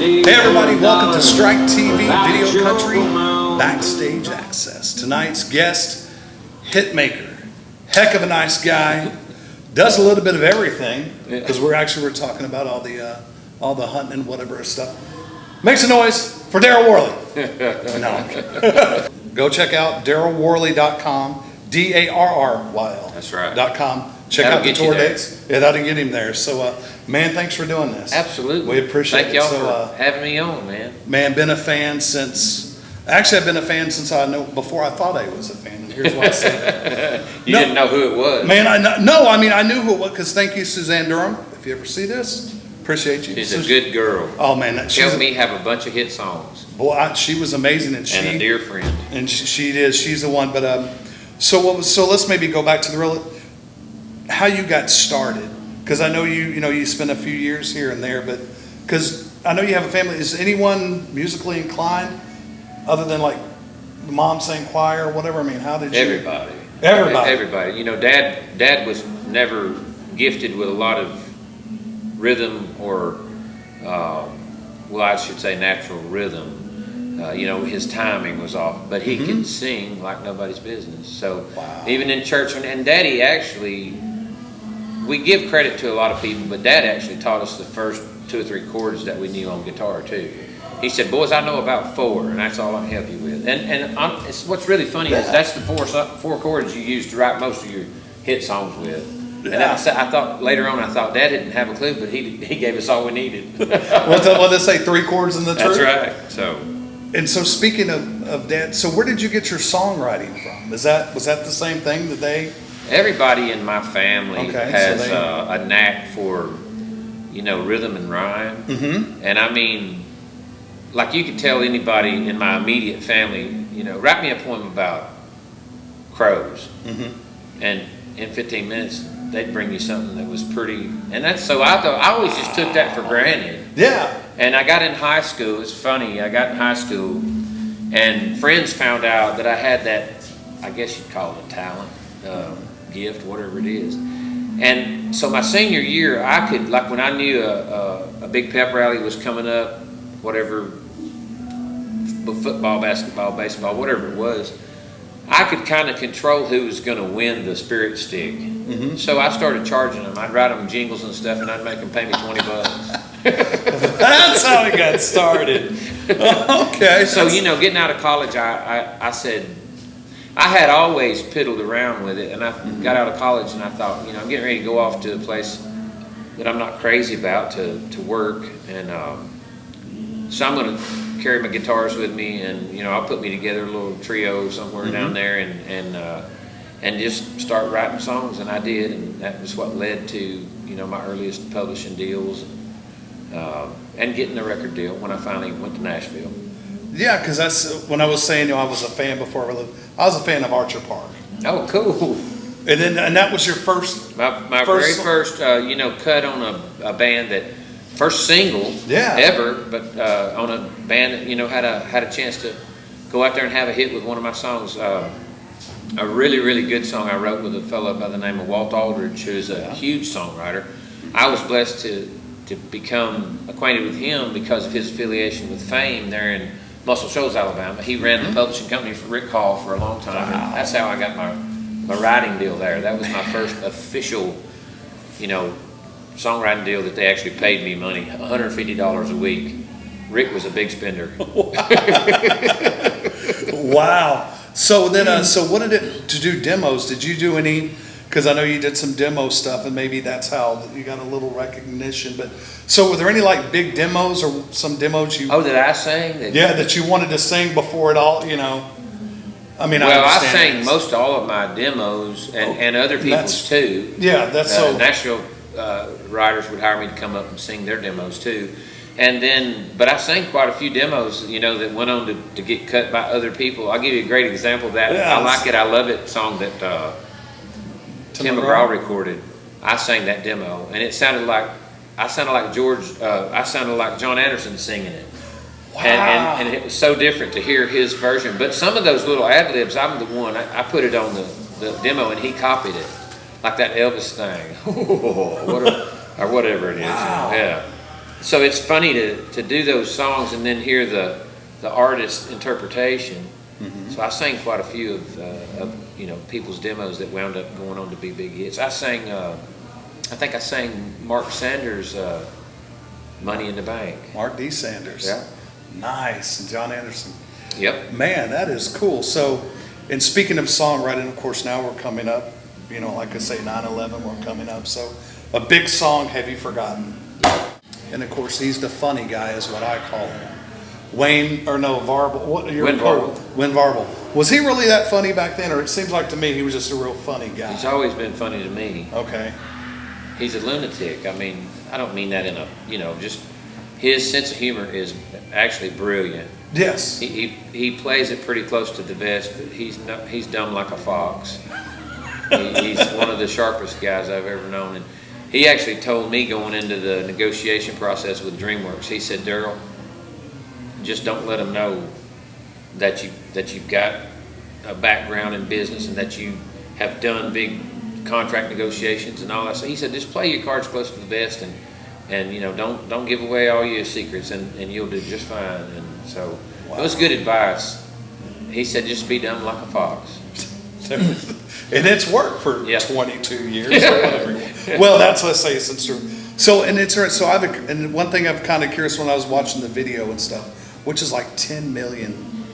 Hey everybody, welcome to Strike TV Video Country Backstage Access. Tonight's guest, hitmaker, heck of a nice guy, does a little bit of everything, because we're talking about all the hunting and whatever stuff. Makes a noise for Darryl Worley. No, I'm kidding. Go check out DarrylWorley.com, DARRYL. That's right. .com. Check out the tour dates. Yeah, that'll get him there. So, man, thanks for doing this. Absolutely. We appreciate it. Thank y'all for having me on, man. Man, been a fan since, actually I've been a fan since before I thought I was a fan. And here's why I say You didn't know who it was. Man, I knew who it was, because thank you, Suzanne Durham. If you ever see this, appreciate you. She's a good girl. Oh, man. Helped me have a bunch of hit songs. Boy, she was amazing. And a dear friend. And she is. She's the one. But, so let's maybe go back to how you got started, because I know you spent a few years here and there, but because I know you have a family. Is anyone musically inclined other than like mom sang choir or whatever? I mean, how did you? Everybody. You know, Dad was never gifted with a lot of rhythm or, I should say natural rhythm. His timing was off, but he could sing like nobody's business. So even in church, and Daddy actually. We give credit to a lot of people, but Dad actually taught us the first 2 or 3 chords that we knew on guitar too. He said, "Boys, I know about 4, and that's all I can help you with." And what's really funny is that's the 4 chords you use to write most of your hit songs with. And I thought later on, Dad didn't have a clue, but he gave us all we needed. What they say, 3 chords in the truth? That's right. So speaking of Dad, so where did you get your songwriting from? Was that the same thing that they? Everybody in my family has a knack for, rhythm and rhyme. Mm-hmm. And I mean, like you could tell anybody in my immediate family, write me a poem about crows. Mm-hmm. And in 15 minutes, they'd bring you something that was pretty. And I always just took that for granted. Yeah. And I got in high school. It's funny. I got in high school, and friends found out that I had that, I guess you'd call it a talent. Gift, whatever it is. And so my senior year, I could, like when I knew a big pep rally was coming up, whatever, football, basketball, baseball, whatever it was, I could kind of control who was going to win the spirit stick. Mm-hmm. So I started charging them. I'd write them jingles and stuff, and I'd make them pay me $20. That's how it got started. Okay. So, getting out of college, I said, I had always piddled around with it, and I got out of college and I thought, I'm getting ready to go off to a place that I'm not crazy about to work, and so I'm going to carry my guitars with me, and I'll put me together a little trio somewhere down there, and just start writing songs, and I did, and that was what led to my earliest publishing deals, and getting a record deal when I finally went to Nashville. Yeah, because when I was saying I was a fan before I was a fan of Archer Park. Oh, cool. And that was your first? My very first, cut on a band that, first single ever, but on a band that, had a chance to go out there and have a hit with one of my songs. A really, really good song I wrote with a fellow by the name of Walt Aldridge, who's a huge songwriter. I was blessed to become acquainted with him because of his affiliation with Fame there in Muscle Shoals, Alabama. He ran the publishing company for Rick Hall for a long time. And that's how I got my writing deal there. That was my first official, songwriting deal that they actually paid me money, $150 a week. Rick was a big spender. Wow. So then, so what did it to do demos? Did you do any? Because I know you did some demo stuff, and maybe that's how you got a little recognition. But so, were there any like big demos or some demos you? Oh, that I sang? That you wanted to sing before it all. I mean, I sang most all of my demos and other people's too. Yeah, that's so. Nashville writers would hire me to come up and sing their demos too, and then, but I sang quite a few demos, that went on to get cut by other people. I'll give you a great example of that. I Like It, I Love It song that. Tim McGraw recorded. I sang that demo, and it sounded like George. I sounded like John Anderson singing it. Wow. And it was so different to hear his version. But some of those little ad libs, I'm the one. I put it on the demo, and he copied it, like that Elvis thing, or whatever it is. Wow. Yeah. So it's funny to do those songs and then hear the artist's interpretation. So I sang quite a few of people's demos that wound up going on to be big hits. I think I sang Mark Sanders' "Money in the Bank." Mark D. Sanders. Yeah. Nice. And John Anderson. Yep. Man, that is cool. So, and speaking of songwriting, of course, now we're coming up, like I say, 9/11, we're coming up. So, a big song, Have You Forgotten? And of course, he's the funny guy, is what I call him. Varble. Win Varble. Was he really that funny back then, or it seems like to me he was just a real funny guy? He's always been funny to me. Okay. He's a lunatic. I mean, I don't mean that in a, just his sense of humor is actually brilliant. Yes. He plays it pretty close to the vest, but he's dumb like a fox. He's one of the sharpest guys I've ever known. And he actually told me going into the negotiation process with DreamWorks, he said, "Darryl, just don't let them know that you've got a background in business and that you have done big contract negotiations and all that." So he said, "Just play your cards close to the vest and don't give away all your secrets and you'll do just fine." And so wow. It was good advice. He said, "Just be dumb like a fox." And it's worked for 22 years or whatever. Well, let's say it's true. So, and it's so and one thing I'm kind of curious when I was watching the video and stuff, which is like 10 million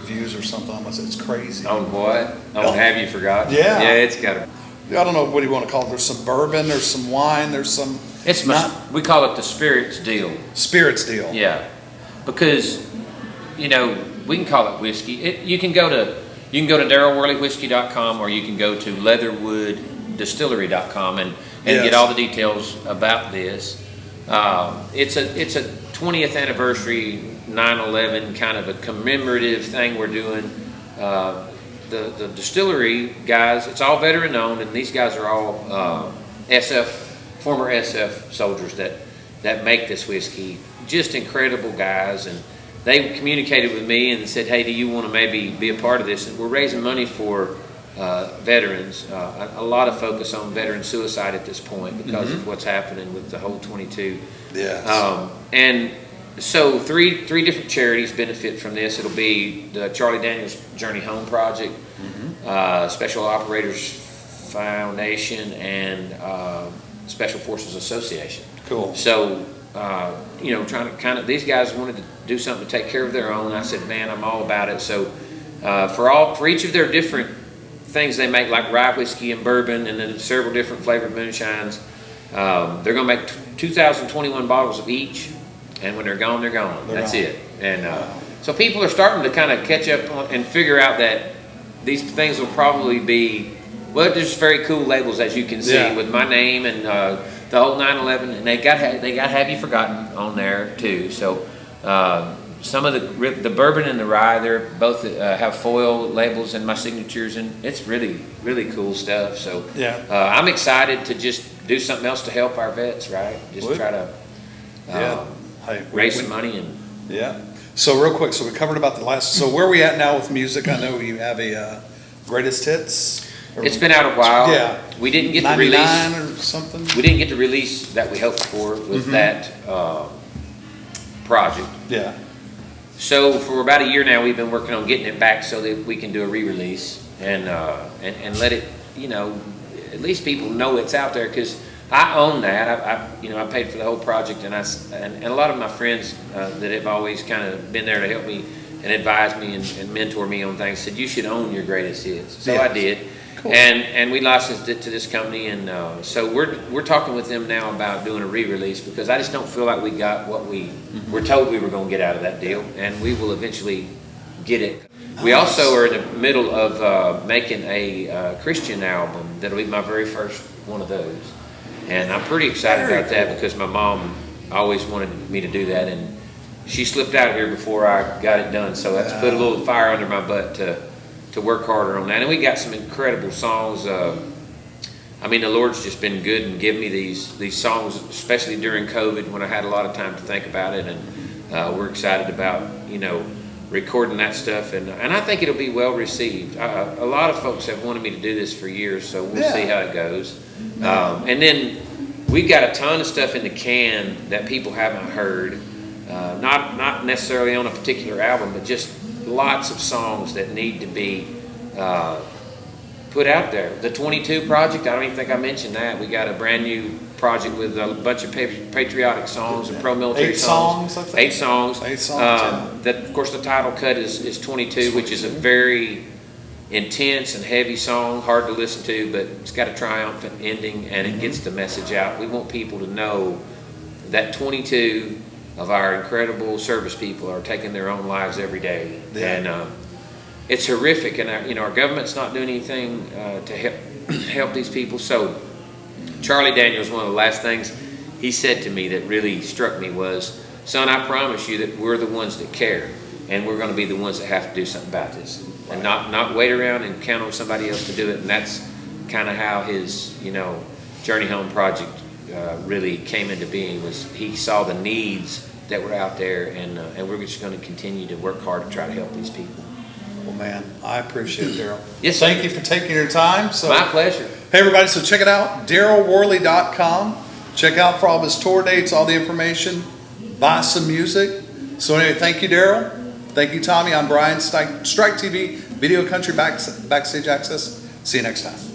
views or something. It's crazy. On what? Have You Forgotten? Yeah. Yeah, it's got to. I don't know what do you want to call it. There's some bourbon, there's some wine, there's some. We call it the spirits deal. Spirits deal. Yeah, because we can call it whiskey. You can go to DarrylWorleyWhiskey.com or you can go to LeatherwoodDistillery.com and get all the details about this. It's a 20th anniversary 9/11 kind of a commemorative thing we're doing. The distillery guys, it's all veteran owned, and these guys are all former SF soldiers that make this whiskey. Just incredible guys, and they communicated with me and said, "Hey, do you want to maybe be a part of this?" And we're raising money for veterans. A lot of focus on veteran suicide at this point because of what's happening with the whole 22. Yes. And so three different charities benefit from this. It'll be the Charlie Daniels Journey Home Project, Special Operators Foundation, and Special Forces Association. Cool. So, trying to these guys wanted to do something to take care of their own. I said, "Man, I'm all about it." So, for each of their different things they make, like rye whiskey and bourbon, and then several different flavored moonshines, they're going to make 2,021 bottles of each. And when they're gone, they're gone. That's it. And so people are starting to kind of catch up and figure out that these things will probably be, there's very cool labels, as you can see, with my name and the whole 9/11, and they got Have You Forgotten on there too. So some of the bourbon and the rye, they're both have foil labels and my signatures, and it's really, really cool stuff. So I'm excited to just do something else to help our vets, right? Just try to raise some money and So real quick, so we covered about the last. So where are we at now with music? I know you have a greatest hits. It's been out a while. Yeah, we didn't get the release or something. We didn't get the release that we hoped for with that project. Yeah. So for about a year now, we've been working on getting it back so that we can do a re-release and let it, at least people know it's out there, because I own that. I paid for the whole project, and a lot of my friends that have always kind of been there to help me and advise me and mentor me on things said you should own your greatest hits. So I did. Cool. And we licensed it to this company, and so we're talking with them now about doing a re-release, because I just don't feel like we got what we were told we were going to get out of that deal, and we will eventually get it. We also are in the middle of making a Christian album that'll be my very first one of those, and I'm pretty excited about that because my mom always wanted me to do that, and she slipped out here before I got it done, so that's put a little fire under my butt to work harder on that. And we got some incredible songs. The Lord's just been good and given me these songs, especially during COVID when I had a lot of time to think about it. And we're excited about, recording that stuff. And I think it'll be well received. A lot of folks have wanted me to do this for years, so we'll see how it goes. And then we've got a ton of stuff in the can that people haven't heard. Not necessarily on a particular album, but just lots of songs that need to be put out there. The 22 project, I don't even think I mentioned that. We got a brand new project with a bunch of patriotic songs and pro-military songs. 8 songs. 8 songs. That, of course, the title cut is 22, which is a very intense and heavy song, hard to listen to, but it's got a triumphant ending, and it gets the message out. We want people to know that 22 of our incredible service people are taking their own lives every day. Yeah. And it's horrific, and our government's not doing anything to help these people. So Charlie Daniels, one of the last things he said to me that really struck me was, son, I promise you that we're the ones that care, and we're going to be the ones that have to do something about this, and not wait around and count on somebody else to do it. And that's kind of how his Journey Home project really came into being. Was he saw the needs that were out there, and we're just going to continue to work hard to try to help these people. Well, man, I appreciate it, Darryl. Yes, sir. Thank you for taking your time. So, my pleasure. Hey, everybody, so check it out, DarrylWorley.com. Check out for all of his tour dates, all the information. Buy some music. So anyway, thank you, Darryl. Thank you, Tommy. I'm Brian, Strike TV, Video Country Backstage Access. See you next time.